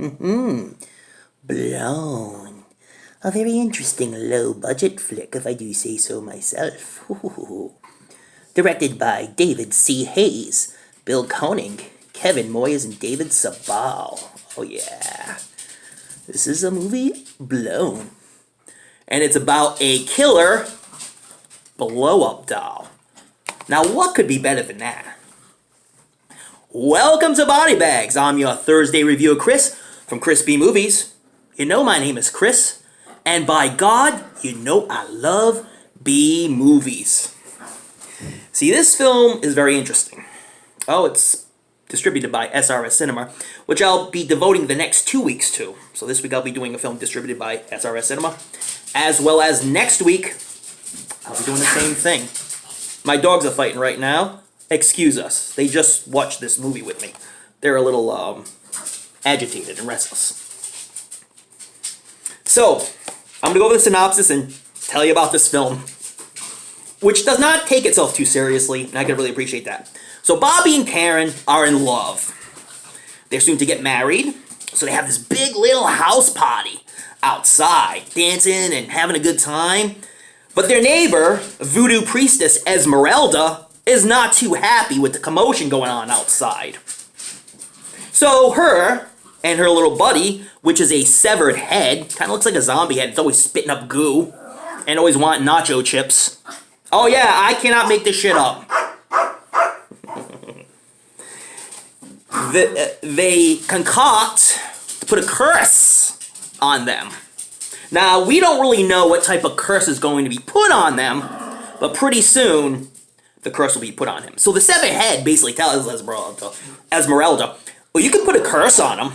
Blown. A very interesting low-budget flick, if I do say so myself. Directed by David C. Hayes, Bill Koenig, Kevin Moyes, and David Sabal. Oh yeah. This is a movie, Blown. And it's about a killer blow-up doll. Now what could be better than that? Welcome to Body Bags. I'm your Thursday reviewer, Chris, from Chrisb Movies. You know my name is Chris, and by God, you know I love B movies. See, this film is very interesting. Oh, it's distributed by SRS Cinema, which I'll be devoting the next 2 weeks to. So this week I'll be doing a film distributed by SRS Cinema, as well as next week, I'll be doing the same thing. My dogs are fighting right now. Excuse us. They just watched this movie with me. They're a little agitated and restless. So, I'm going to go over the synopsis and tell you about this film, which does not take itself too seriously, and I can really appreciate that. So, Bobby and Karen are in love. They're soon to get married, so they have this big little house party outside, dancing and having a good time. But their neighbor, voodoo priestess Esmeralda, is not too happy with the commotion going on outside. So her and her little buddy, which is a severed head, kind of looks like a zombie head, it's always spitting up goo, and always wanting nacho chips. Oh yeah, I cannot make this shit up. They concoct to put a curse on them. Now, we don't really know what type of curse is going to be put on them, but pretty soon, the curse will be put on him. So the severed head basically tells Esmeralda, well, you can put a curse on him,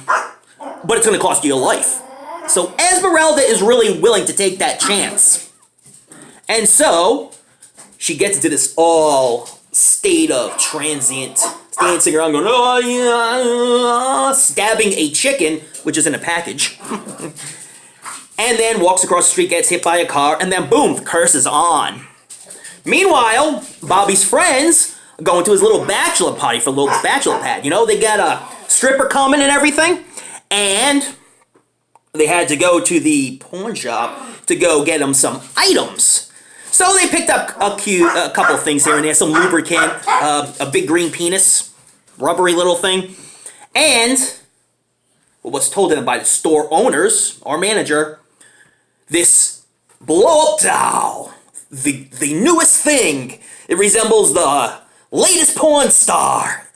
but it's going to cost you your life. So Esmeralda is really willing to take that chance. And so, she gets into this all state of transient, dancing around going, oh yeah, stabbing a chicken, which is in a package. And then walks across the street, gets hit by a car, and then boom, the curse is on. Meanwhile, Bobby's friends are going to his little bachelor party for a little bachelor pad. You know, they got a stripper coming and everything. And they had to go to the pawn shop to go get them some items. So they picked up a couple of things here and there. Some lubricant, a big green penis, rubbery little thing. And what was told to them by the store owners, or manager, this blow-up doll. The newest thing. It resembles the latest porn star.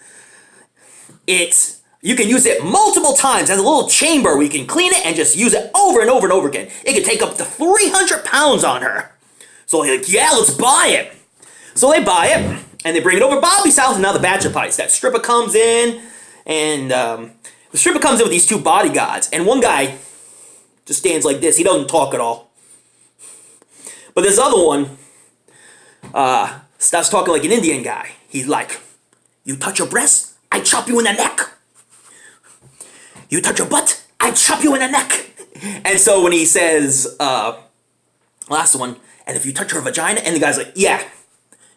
You can use it multiple times. It has a little chamber where you can clean it and just use it over and over and over again. It can take up to 300 pounds on her. So they're like, yeah, let's buy it. So they buy it, and they bring it over to Bobby's house, and now the bachelor party. That stripper comes in, and the stripper comes in with these two bodyguards, and one guy just stands like this. He doesn't talk at all. But this other one starts talking like an Indian guy. He's like, you touch your breast, I chop you in the neck. You touch your butt, I chop you in the neck. And so when he says, last one, and if you touch her vagina, and the guy's like, yeah,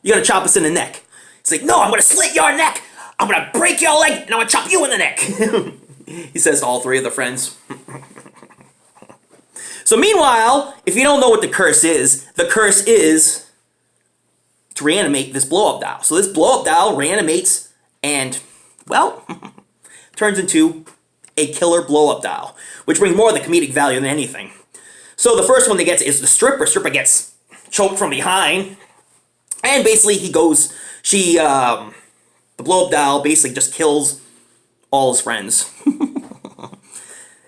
you're gonna chop us in the neck. He's like, no, I'm gonna slit your neck. I'm gonna break your leg, and I'm gonna chop you in the neck. He says to all three of the friends. So meanwhile, if you don't know what the curse is to reanimate this blow-up doll. So this blow-up doll reanimates and, well, turns into a killer blow-up doll, which brings more of the comedic value than anything. So the first one they get is the stripper. Stripper gets choked from behind, and basically the blow-up doll basically just kills all his friends.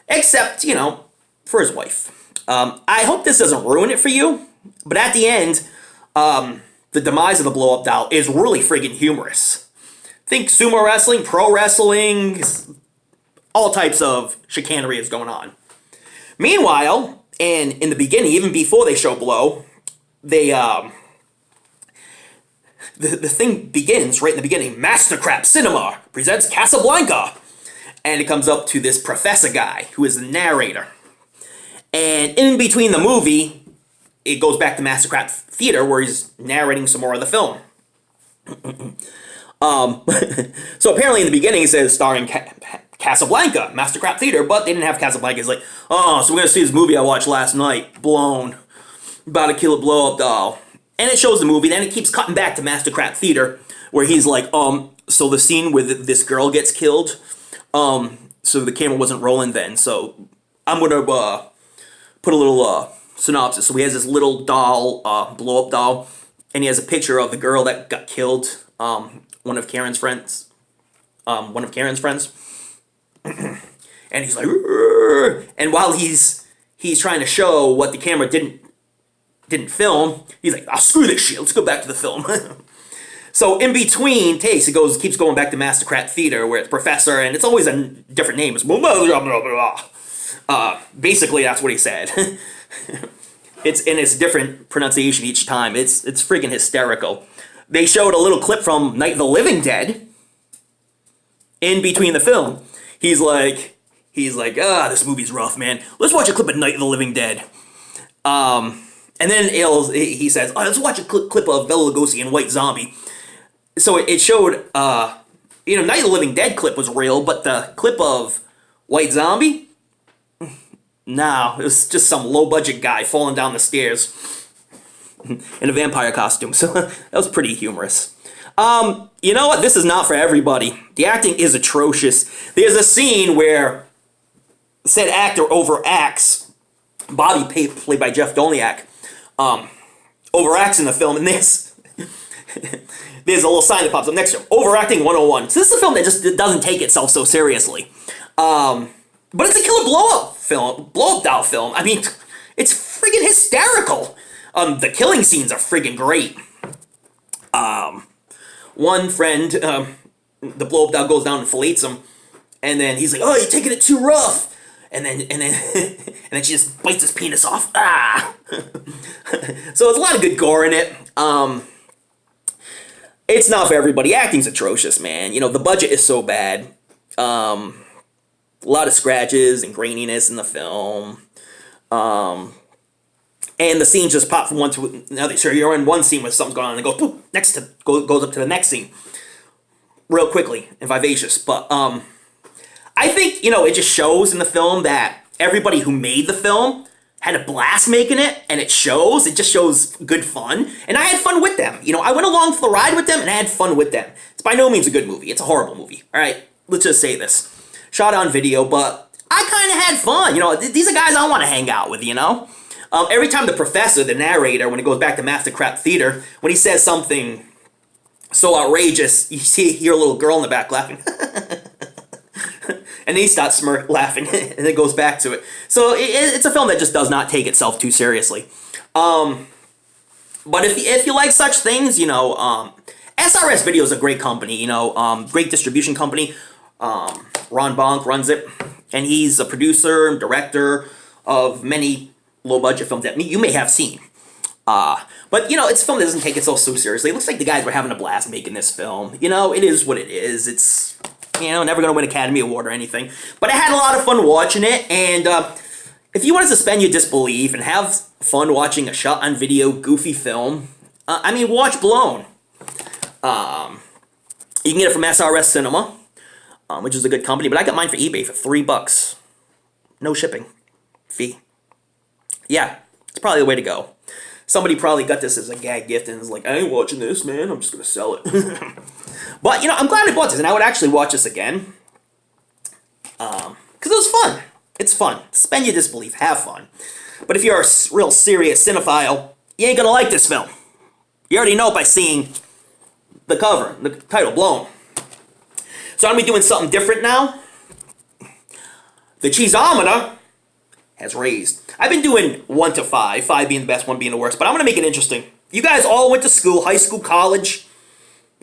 Except, for his wife. I hope this doesn't ruin it for you, but at the end, the demise of the blow-up doll is really friggin' humorous. Think sumo wrestling, pro wrestling, all types of chicanery is going on. Meanwhile, and in the beginning, even before they show Blow, the thing begins right in the beginning. Mastercraft Cinema presents Casablanca. And it comes up to this professor guy, who is the narrator. And in between the movie, it goes back to Mastercraft Theater, where he's narrating some more of the film. So apparently in the beginning it says starring Casablanca, Mastercraft Theater, but they didn't have Casablanca. It's like, oh, so we're gonna see this movie I watched last night, Blown, about to kill a blow-up doll. And it shows the movie, then it keeps cutting back to Mastercraft Theater, where he's like, so the scene where this girl gets killed, so the camera wasn't rolling then, so I'm gonna put a little synopsis. So he has this little doll, blow-up doll, and he has a picture of the girl that got killed, one of Karen's friends. And he's like, "Rrr." And while he's trying to show what the camera didn't film, he's like, "Oh, screw this shit, let's go back to the film." So in between takes, it keeps going back to Mastercraft Theater, where it's Professor, and it's always a different name. It's blah, blah, blah, blah, blah. Basically, that's what he said. It's different pronunciation each time. It's freaking hysterical. They showed a little clip from Night of the Living Dead in between the film. He's like, this movie's rough, man. Let's watch a clip of Night of the Living Dead. And then he says, oh, let's watch a clip of Bela Lugosi and White Zombie. So it showed, Night of the Living Dead clip was real, but the clip of White Zombie, no, it was just some low-budget guy falling down the stairs in a vampire costume. So that was pretty humorous. You know what? This is not for everybody. The acting is atrocious. There's a scene where said actor overacts. Bobby, played by Jeff Dolniak, overacts in the film, and there's a little sign that pops up next to him. Overacting 101. So this is a film that just doesn't take itself so seriously. But it's a killer blow-up doll film. I mean, it's friggin' hysterical. The killing scenes are friggin' great. One friend, the blow-up doll goes down and fillets him, and then he's like, "Oh, you're taking it too rough." And then she just bites his penis off. Ah! So there's a lot of good gore in it. It's not for everybody. Acting's atrocious, man. You know, the budget is so bad. A lot of scratches and graininess in the film. And the scenes just pop from one to another. So you're in one scene where something's going on, and it goes, boop, goes up to the next scene. Real quickly and vivacious. But, I think, it just shows in the film that everybody who made the film had a blast making it, and it shows. It just shows good fun. And I had fun with them. I went along for the ride with them, and I had fun with them. It's by no means a good movie. It's a horrible movie. All right? Let's just say this. Shot on video, but I kind of had fun. These are guys I want to hang out with, Every time the professor, the narrator, when it goes back to Mastercraft Theater, when he says something so outrageous, you hear a little girl in the back laughing. And then he starts laughing, and it goes back to it. So it's a film that just does not take itself too seriously. But if you like such things, SRS Video is a great company, great distribution company. Ron Bonk runs it, and he's a producer and director of many low-budget films that you may have seen. But, it's a film that doesn't take itself so seriously. It looks like the guys were having a blast making this film. It is what it is. It's, never going to win Academy Award or anything. But I had a lot of fun watching it, and if you want to suspend your disbelief and have fun watching a shot-on-video goofy film, watch Blown. You can get it from SRS Cinema, which is a good company, but I got mine for eBay for $3. No shipping fee. Yeah, it's probably the way to go. Somebody probably got this as a gag gift and was like, I ain't watching this, man. I'm just going to sell it. But, I'm glad I bought this, and I would actually watch this again. Because it was fun. It's fun. Suspend your disbelief. Have fun. But if you're a real serious cinephile, you ain't going to like this film. You already know it by seeing the cover, the title, Blown. So I'm going to be doing something different now. The cheeseometer has raised. I've been doing 1 to 5, 5 being the best, 1 being the worst, but I'm going to make it interesting. You guys all went to school, high school, college.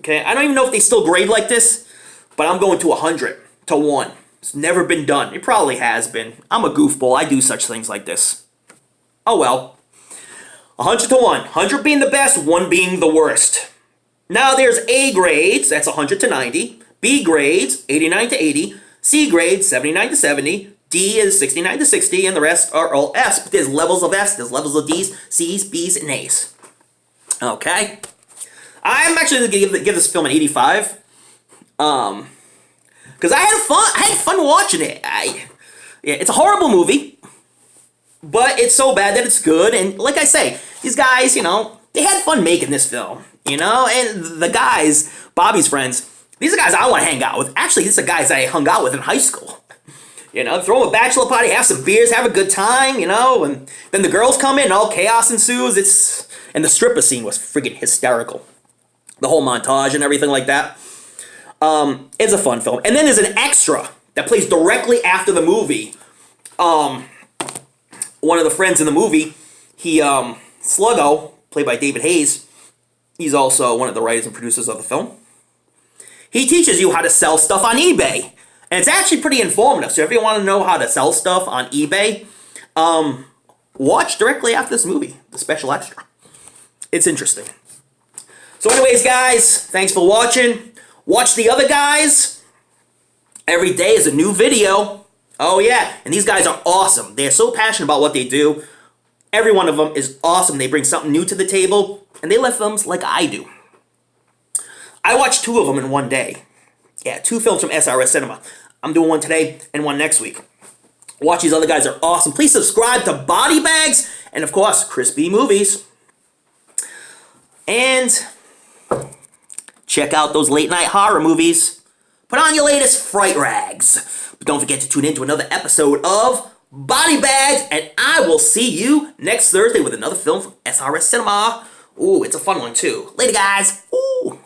Okay, I don't even know if they still grade like this, but I'm going to 100 to 1. It's never been done. It probably has been. I'm a goofball. I do such things like this. Oh well. 100 to 1. 100 being the best, 1 being the worst. Now there's A grades, that's 100 to 90. B grades, 89 to 80. C grades, 79 to 70. D is 69 to 60, and the rest are all F's. But there's levels of F's, there's levels of D's, C's, B's, and A's. Okay? I'm actually going to give this film an 85. Because Because I had fun watching it. Yeah, it's a horrible movie, but it's so bad that it's good. And like I say, these guys, they had fun making this film, and the guys, Bobby's friends, these are guys I want to hang out with. Actually, these are guys I hung out with in high school. Throw a bachelor party, have some beers, have a good time, and then the girls come in and all chaos ensues. And the stripper scene was friggin' hysterical. The whole montage and everything like that. It's a fun film. And then there's an extra that plays directly after the movie. One of the friends in the movie, Sluggo, played by David Hayes, he's also one of the writers and producers of the film. He teaches you how to sell stuff on eBay. And it's actually pretty informative. So if you want to know how to sell stuff on eBay, watch directly after this movie, the special extra. It's interesting. So anyways, guys, thanks for watching. Watch the other guys. Every day is a new video. Oh yeah, and these guys are awesome. They're so passionate about what they do. Every one of them is awesome. They bring something new to the table, and they love films like I do. I watched 2 of them in one day. Yeah, 2 films from SRS Cinema. I'm doing one today and one next week. Watch these other guys, are awesome. Please subscribe to Body Bags and, of course, Crispy Movies. And check out those late night horror movies. Put on your latest fright rags. But don't forget to tune in to another episode of Body Bags, and I will see you next Thursday with another film from SRS Cinema. Ooh, it's a fun one too. Later, guys. Ooh.